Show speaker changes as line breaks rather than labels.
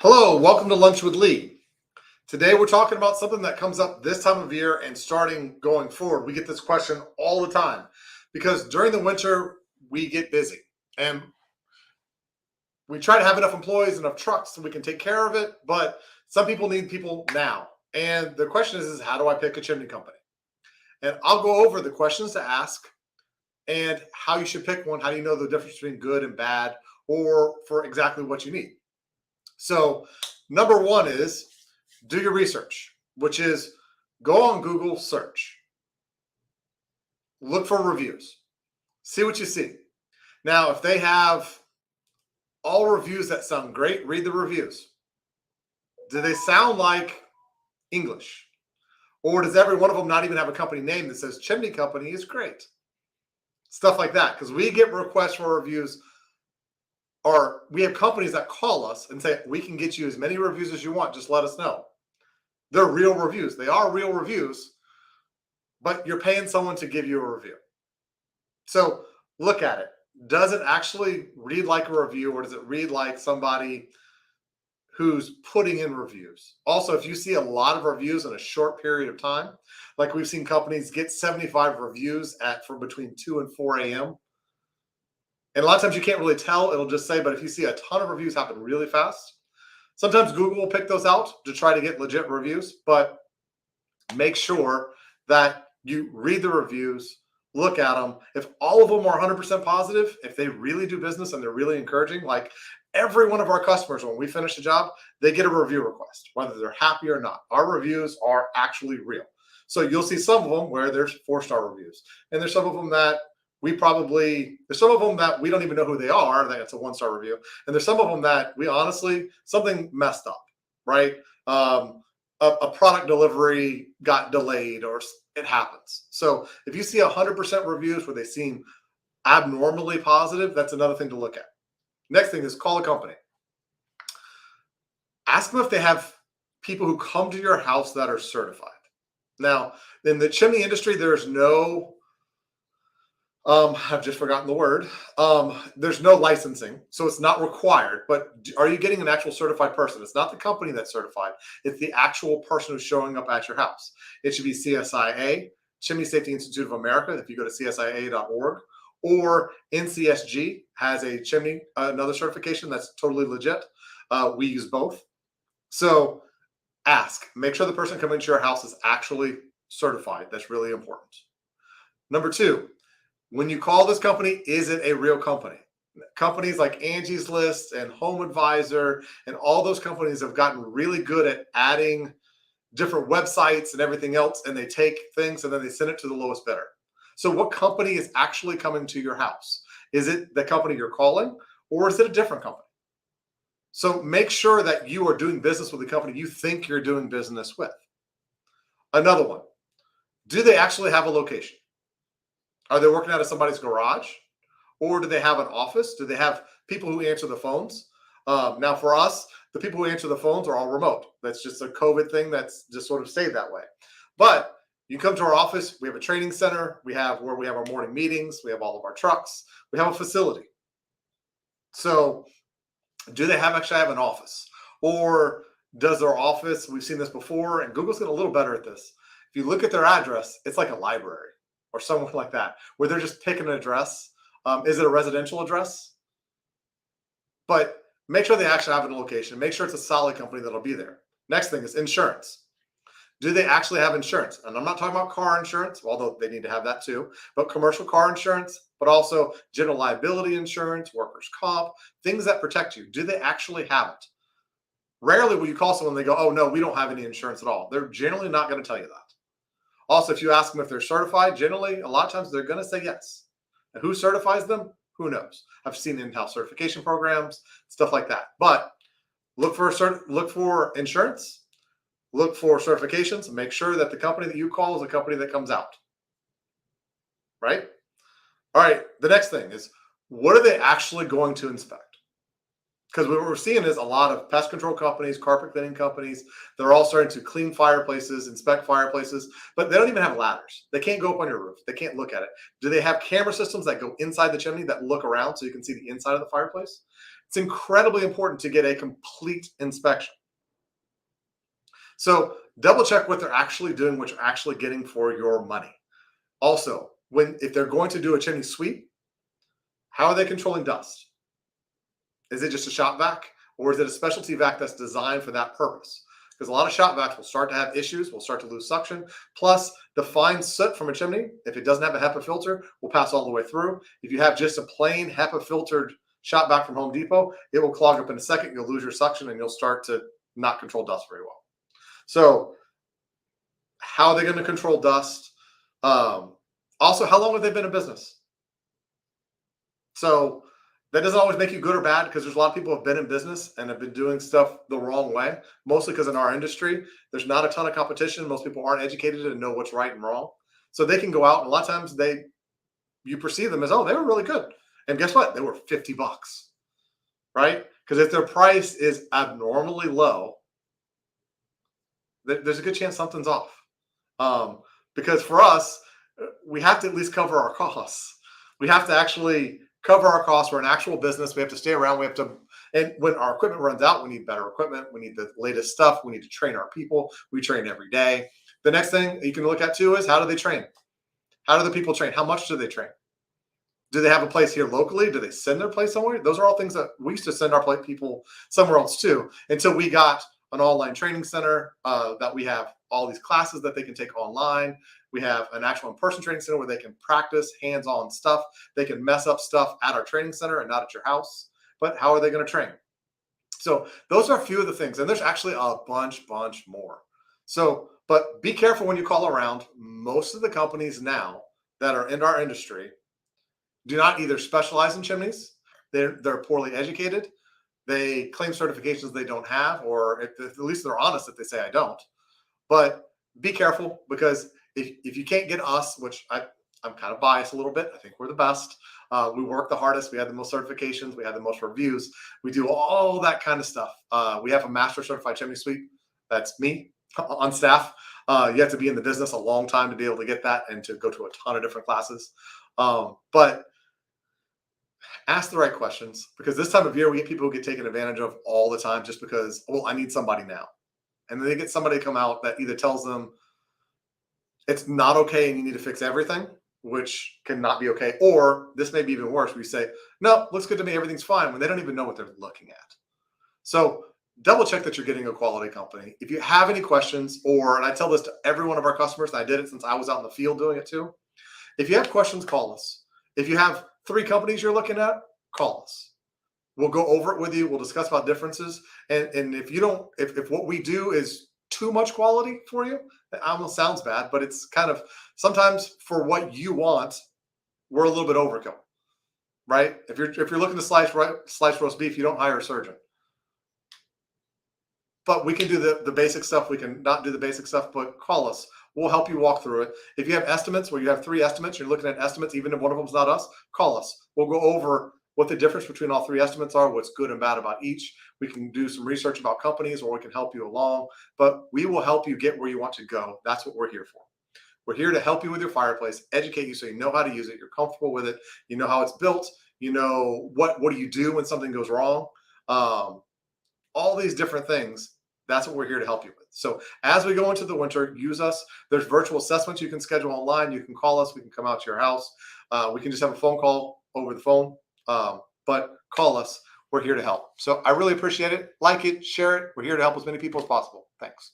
Hello, welcome to Lunch with Lee. Today we're talking about something that comes up this time of year and starting going forward. We get this question all the time because during the winter we get busy and we try to have enough employees, enough trucks so we can take care of it, but some people need people now. And the question is how do I pick a chimney company? And I'll go over the questions to ask and how you should pick one. How do you know the difference between good and bad or for exactly what you need? So, number one is do your research, which is go on Google, search, look for reviews, see what you see. Now, if they have all reviews that sound great, read the reviews. Do they sound like English? Or does every one of them not even have a company name that says Chimney Company is great? Stuff like that. Because we get requests for reviews, or we have companies that call us and say, we can get you as many reviews as you want. Just let us know. They're real reviews. They are real reviews, but you're paying someone to give you a review. So look at it. Does it actually read like a review, or does it read like somebody who's putting in reviews? Also, if you see a lot of reviews in a short period of time, like we've seen companies get 75 reviews from between 2 and 4 a.m. And a lot of times you can't really tell. It'll just say, but if you see a ton of reviews happen really fast, sometimes Google will pick those out to try to get legit reviews, but make sure that you read the reviews, look at them. If all of them are 100% positive, if they really do business and they're really encouraging, like every one of our customers, when we finish a job, they get a review request, whether they're happy or not. Our reviews are actually real. So you'll see some of them where there's 4-star reviews, and there's some of them that there's some of them that we don't even know who they are. That's a 1-star review. And there's some of them that we honestly, something messed up, right? A product delivery got delayed or it happens. So if you see 100% reviews where they seem abnormally positive, that's another thing to look at. Next thing is call a company. Ask them if they have people who come to your house that are certified. Now, in the chimney industry, there's no I've just forgotten the word. There's no licensing, so it's not required. But are you getting an actual certified person? It's not the company that's certified. It's the actual person who's showing up at your house. It should be CSIA, Chimney Safety Institute of America, if you go to csia.org, or NCSG has a chimney, another certification that's totally legit. We use both. So make sure the person coming to your house is actually certified. That's really important. Number two, when you call this company, is it a real company? Companies like Angie's List and Home Advisor and all those companies have gotten really good at adding different websites and everything else, and they take things and then they send it to the lowest bidder. So what company is actually coming to your house? Is it the company you're calling, or is it a different company? So make sure that you are doing business with the company you think you're doing business with. Another one, do they actually have a location? Are they working out of somebody's garage, or do they have an office? Do they have people who answer the phones? Now, for us, the people who answer the phones are all remote. That's just a COVID thing that's just sort of stayed that way. But you come to our office. We have a training center. We have our morning meetings. We have all of our trucks. We have a facility. So do they actually have an office? Or does their office, we've seen this before, and Google's getting a little better at this. If you look at their address, it's like a library or somewhere like that, where they're just picking an address. Is it a residential address? But make sure they actually have a location. Make sure it's a solid company that'll be there. Next thing is insurance. Do they actually have insurance? And I'm not talking about car insurance, although they need to have that too, but commercial car insurance, but also general liability insurance, workers' comp, things that protect you. Do they actually have it? Rarely will you call someone and they go, oh, no, we don't have any insurance at all. They're generally not going to tell you that. Also, if you ask them if they're certified, generally, a lot of times they're going to say yes. And who certifies them? Who knows? I've seen in-house certification programs, stuff like that. But look for insurance, look for certifications, and make sure that the company that you call is a company that comes out. Right? All right. The next thing is, what are they actually going to inspect? Because what we're seeing is a lot of pest control companies, carpet cleaning companies, they're all starting to clean fireplaces, inspect fireplaces, but they don't even have ladders. They can't go up on your roof. They can't look at it. Do they have camera systems that go inside the chimney that look around so you can see the inside of the fireplace? It's incredibly important to get a complete inspection. So double check what they're actually doing, what you're actually getting for your money. Also, if they're going to do a chimney sweep, how are they controlling dust? Is it just a shop vac, or is it a specialty vac that's designed for that purpose? Because a lot of shop vacs will start to have issues, will start to lose suction. Plus, the fine soot from a chimney, if it doesn't have a HEPA filter, will pass all the way through. If you have just a plain HEPA filtered shop vac from Home Depot, it will clog up in a second. You'll lose your suction and you'll start to not control dust very well. So, how are they going to control dust? Also, how long have they been in business? So, that doesn't always make you good or bad, because there's a lot of people who have been in business and have been doing stuff the wrong way, mostly because in our industry, there's not a ton of competition. Most people aren't educated and know what's right and wrong. So they can go out, and a lot of times you perceive them as, oh, they were really good. And guess what? They were $50, right? Because if their price is abnormally low, there's a good chance something's off. Because for us, we have to at least cover our costs. We have to actually cover our costs. We're an actual business. We have to stay around. We have to, and when our equipment runs out, we need better equipment. We need the latest stuff. We need to train our people. We train every day. The next thing you can look at too is, how do they train? How do the people train? How much do they train? Do they have a place here locally? Do they send their place somewhere? Those are all things that we used to send our people somewhere else too, until we got an online training center that we have all these classes that they can take online. We have an actual in-person training center where they can practice hands-on stuff. They can mess up stuff at our training center and not at your house. But how are they going to train? So those are a few of the things. And there's actually a bunch more. So, but be careful when you call around. Most of the companies now that are in our industry do not either specialize in chimneys, they're poorly educated, they claim certifications they don't have, or at least they're honest if they say I don't. But be careful, because if you can't get us, which I'm kind of biased a little bit, I think we're the best. We work the hardest. We have the most certifications. We have the most reviews. We do all that kind of stuff. We have a master certified chimney sweep. That's me on staff. You have to be in the business a long time to be able to get that and to go to a ton of different classes. But ask the right questions, because this time of year we get people who get taken advantage of all the time just because, well, I need somebody now. And then they get somebody to come out that either tells them it's not okay and you need to fix everything, which cannot be okay. Or this may be even worse, where you say, no, looks good to me, everything's fine, when they don't even know what they're looking at. So double check that you're getting a quality company. If you have any questions, and I tell this to every one of our customers, and I did it since I was out in the field doing it too. If you have questions, call us. If you have 3 companies you're looking at, call us. We'll go over it with you. We'll discuss about differences. And if you don't, if what we do is too much quality for you, it almost sounds bad, but it's kind of, sometimes for what you want, we're a little bit overkill, right? If you're looking to slice roast beef, you don't hire a surgeon. But we can do the basic stuff. We can not do the basic stuff, but call us. We'll help you walk through it. If you have estimates where you have 3 estimates, you're looking at estimates, even if one of them's not us, call us. We'll go over what the difference between all 3 estimates are, what's good and bad about each. We can do some research about companies, or we can help you along, but we will help you get where you want to go. That's what we're here for. We're here to help you with your fireplace, educate you so you know how to use it, you're comfortable with it, you know how it's built, you know what do you do when something goes wrong. All these different things. That's what we're here to help you with. So as we go into the winter, use us. There's virtual assessments you can schedule online. You can call us. We can come out to your house. We can just have a phone call over the phone. But call us. We're here to help. So I really appreciate it. Like it, share it. We're here to help as many people as possible. Thanks.